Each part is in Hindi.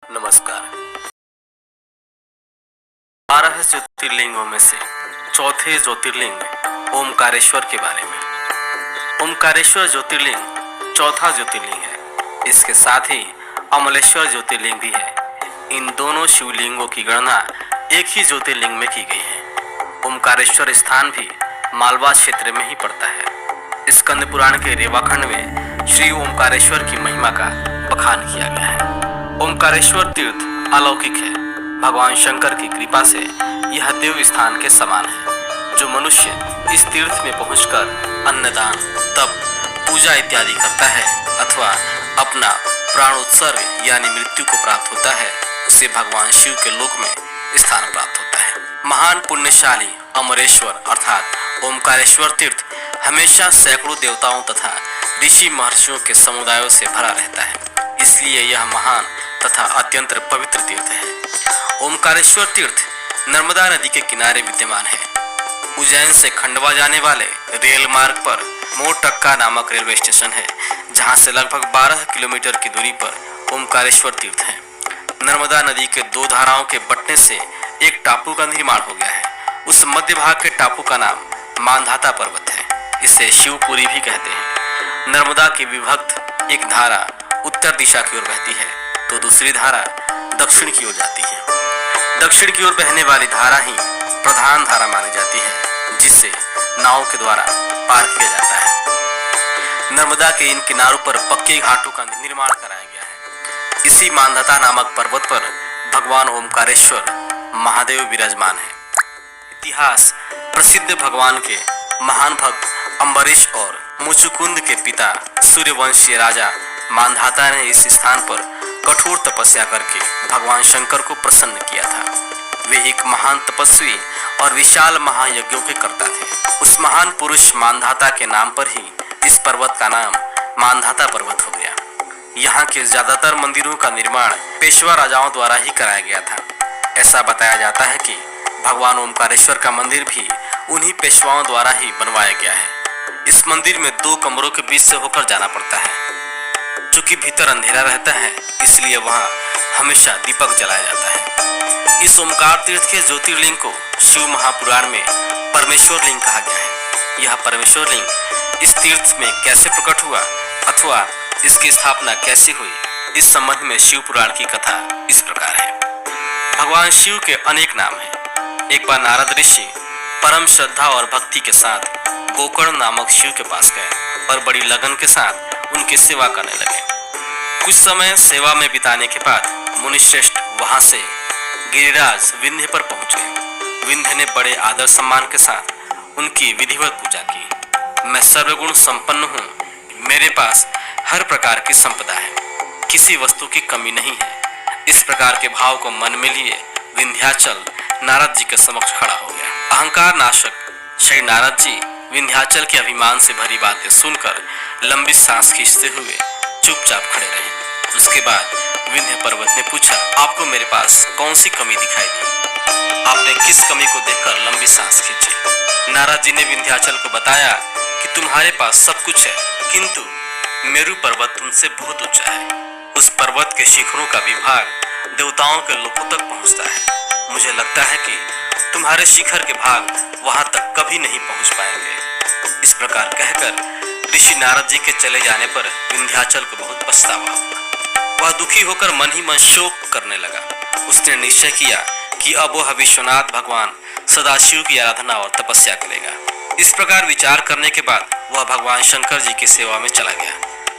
नमस्कार। 12 ज्योतिर्लिंगों में से चौथे ज्योतिर्लिंग ओमकारेश्वर के बारे में। ओमकारेश्वर ज्योतिर्लिंग चौथा ज्योतिर्लिंग है। इसके साथ ही अमलेश्वर ज्योतिर्लिंग भी है। इन दोनों शिवलिंगों की गणना एक ही ज्योतिर्लिंग में की गई है। ओमकारेश्वर स्थान भी मालवा क्षेत्र में ही पड़ता है। स्कंद पुराण के रेवाखंड में श्री ओमकारेश्वर की महिमा का बखान किया गया है। ओमकारेश्वर तीर्थ अलौकिक है। भगवान शंकर की कृपा से यह देव स्थान के समान है। जो मनुष्य इस तीर्थ में पहुंचकर अन्नदान, तप, पूजा इत्यादि करता है अथवा अपना प्राणोत्सर्ग यानी मृत्यु को प्राप्त होता है, उसे भगवान शिव के लोक में स्थान प्राप्त होता है। महान पुण्यशाली अमरेश्वर अर्थात ओमकारेश्वर तीर्थ हमेशा सैकड़ों देवताओं तथा ऋषि महर्षियों के समुदायों से भरा रहता है। इसलिए यह महान तथा अत्यंत पवित्र तीर्थ है। ओमकारेश्वर तीर्थ नर्मदा नदी के किनारे विद्यमान है। उज्जैन से खंडवा जाने वाले रेल मार्ग पर मोरटक्का नामक रेलवे स्टेशन है, जहां से लगभग 12 किलोमीटर की दूरी पर ओमकारेश्वर तीर्थ है। नर्मदा नदी के दो धाराओं के बटने से एक टापू का निर्माण हो गया है। उस मध्य भाग के टापू का नाम मानधाता पर्वत है। इसे शिवपुरी भी कहते हैं। नर्मदा की विभक्त एक धारा उत्तर दिशा की ओर बहती है तो दूसरी धारा दक्षिण की ओर जाती है। दक्षिण की ओर बहने वाली धारा ही प्रधान धारा मानी जाती है, जिसे नाव के द्वारा पार किया जाता है। नर्मदा के इन किनारों पर पक्के घाटों का निर्माण कराया गया है। इसी मानधाता नामक पर्वत पर भगवान ओमकारेश्वर महादेव विराजमान है। इतिहास प्रसिद्ध भगवान के महान भक्त अम्बरीश और मुचुकुंद के पिता सूर्यवंशीय राजा मानधाता ने इस स्थान पर कठोर तपस्या करके भगवान शंकर को प्रसन्न किया था। वे एक महान तपस्वी और विशाल महायज्ञों के कर्ता थे। उस महान पुरुष मानधाता के नाम पर ही इस पर्वत का नाम मानधाता पर्वत हो गया। यहाँ के ज्यादातर मंदिरों का निर्माण पेशवा राजाओं द्वारा ही कराया गया था। ऐसा बताया जाता है कि भगवान ओमकारेश्वर का मंदिर भी उन्हीं पेशवाओं द्वारा ही बनवाया गया है। इस मंदिर में 2 कमरों के बीच से होकर जाना पड़ता है। चूंकि भीतर अंधेरा रहता है, इसलिए वहाँ हमेशा दीपक जलाया जाता है। इस ओमकार तीर्थ के ज्योतिर्लिंग को शिव महापुराण में परमेश्वर लिंग कहा गया है। यह परमेश्वर लिंग इस तीर्थ में कैसे प्रकट हुआ अथवा इसकी स्थापना कैसे हुई, इस संबंध में शिव पुराण की कथा इस प्रकार है। भगवान शिव के अनेक नाम हैं। एक बार नारद ऋषि परम श्रद्धा और भक्ति के साथ गोकर्ण नामक शिव के पास गए और बड़ी लगन के साथ उनकी सेवा करने लगे। कुछ समय सेवा में बिताने के बाद मुनिश्रेष्ठ वहां से गिरिराज विंध्य पर पहुंच गए। विंध्य ने बड़े आदर सम्मान के साथ उनकी विधिवत पूजा की। मैं सर्वगुण संपन्न हूँ, मेरे पास हर प्रकार की संपदा है, किसी वस्तु की कमी नहीं है। इस प्रकार के भाव को मन में लिए विंध्याचल नारद जी के समक्ष खड़ा हो गया। अहंकार नाशक श्री नारद जी विंध्याचल के अभिमान से भरी बातें सुनकर लंबी सांस खींचते हुए चुपचाप खड़े रहे। उसके बाद विंध्य पर्वत ने पूछा, आपको मेरे पास कौन सी कमी दिखाई दी? आपने किस कमी को देखकर लंबी सांस खींची? नारद जी ने विंध्याचल को बताया कि तुम्हारे पास सब कुछ है, किंतु मेरु पर्वत तुमसे बहुत ऊंचा है। उस पर्वत के शिखरों का विभाग देवताओं के लोकों तक पहुंचता है। मुझे लगता है कि तुम्हारे शिखर के भाग वहां तक कभी नहीं पहुंच पाएंगे। इस प्रकार कहकर ऋषि नारद जी के चले जाने पर विंध्याचल को बहुत पछतावा हुआ। वह दुखी होकर मन ही मन शोक करने लगा। उसने निश्चय किया कि अब वह विश्वनाथ भगवान सदाशिव की आराधना और तपस्या करेगा। इस प्रकार विचार करने के बाद वह भगवान शंकर जी की सेवा में चला गया,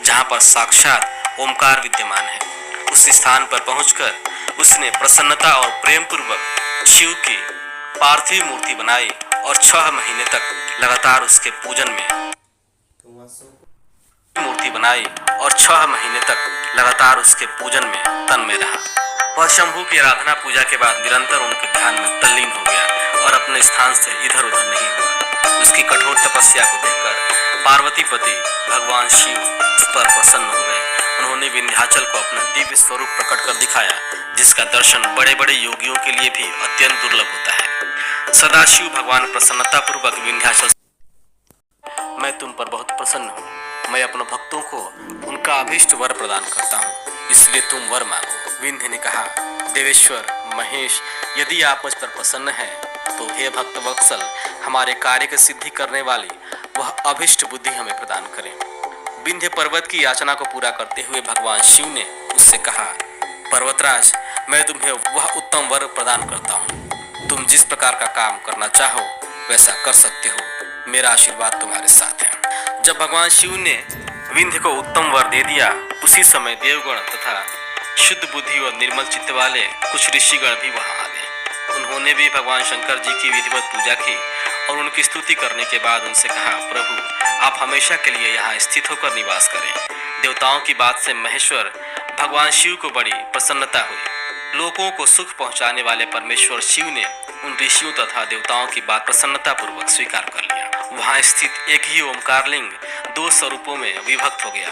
जहाँ पर साक्षात ओमकार विद्यमान है। उस स्थान पर पहुंचकर उसने प्रसन्नता और प्रेम पूर्वक शिव की पार्थिव मूर्ति बनाई और 6 महीने तक लगातार उसके पूजन में तन में रहा। वह शंभू की आराधना पूजा के बाद निरंतर उनके ध्यान में तल्लीन हो गया और अपने स्थान से इधर उधर नहीं हुआ। उसकी कठोर तपस्या को देखकर पार्वतीपति भगवान शिव उस पर प्रसन्न हो गए। उन्होंने विंध्याचल को अपना दिव्य स्वरूप प्रकट कर दिखाया, जिसका दर्शन बड़े बड़े योगियों के लिए भी अत्यंत दुर्लभ होता है। सदाशिव भगवान प्रसन्नता पूर्वक विंध्याचल, मैं तुम पर बहुत प्रसन्न हूँ। मैं अपने भक्तों को उनका अभीष्ट वर प्रदान करता हूँ, इसलिए तुम वर मांगो। विंध्य ने कहा, देवेश्वर महेश, यदि आप मुझ पर प्रसन्न हैं तो हे भक्त वत्सल, हमारे कार्य की सिद्धि करने वाली वह अभिष्ट बुद्धि हमें प्रदान करें। विंध्य पर्वत की याचना को पूरा करते हुए भगवान शिव ने उससे कहा, पर्वतराज, मैं तुम्हें वह उत्तम वर प्रदान करता हूँ। तुम जिस प्रकार का काम करना चाहो वैसा कर सकते हो। मेरा आशीर्वाद तुम्हारे साथ है। जब भगवान शिव ने विंध्य को उत्तम वर दे दिया, उसी समय देवगण तथा शुद्ध बुद्धि और निर्मल चित्त वाले कुछ ऋषिगण भी वहां आ गए। उन्होंने भी भगवान शंकर जी की विधिवत पूजा की और उनकी स्तुति करने के बाद उनसे कहा, प्रभु, आप हमेशा के लिए यहाँ स्थित होकर निवास करें। देवताओं की बात से महेश्वर भगवान शिव को बड़ी प्रसन्नता हुई। लोगों को सुख पहुंचाने वाले परमेश्वर शिव ने उन ऋषियों तथा देवताओं की बात प्रसन्नता पूर्वक स्वीकार कर लिया। वहां स्थित एक ही ओमकार लिंग दो स्वरूपों में विभक्त हो गया।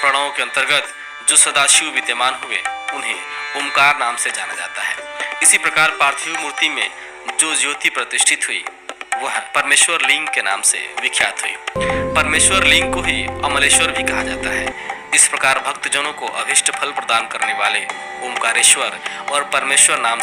प्रणव के अंतर्गत जो सदाशिव विद्यमान हुए उन्हें ओमकार नाम से जाना जाता है। इसी प्रकार पार्थिव मूर्ति में जो ज्योति प्रतिष्ठित हुई वह परमेश्वर लिंग के नाम से विख्यात हुई। परमेश्वर लिंग को ही अमलेश्वर भी कहा जाता है। इस प्रकार भक्तजनों को अभिष्ट फल प्रदान करने वाले ओमकारेश्वर और परमेश्वर नाम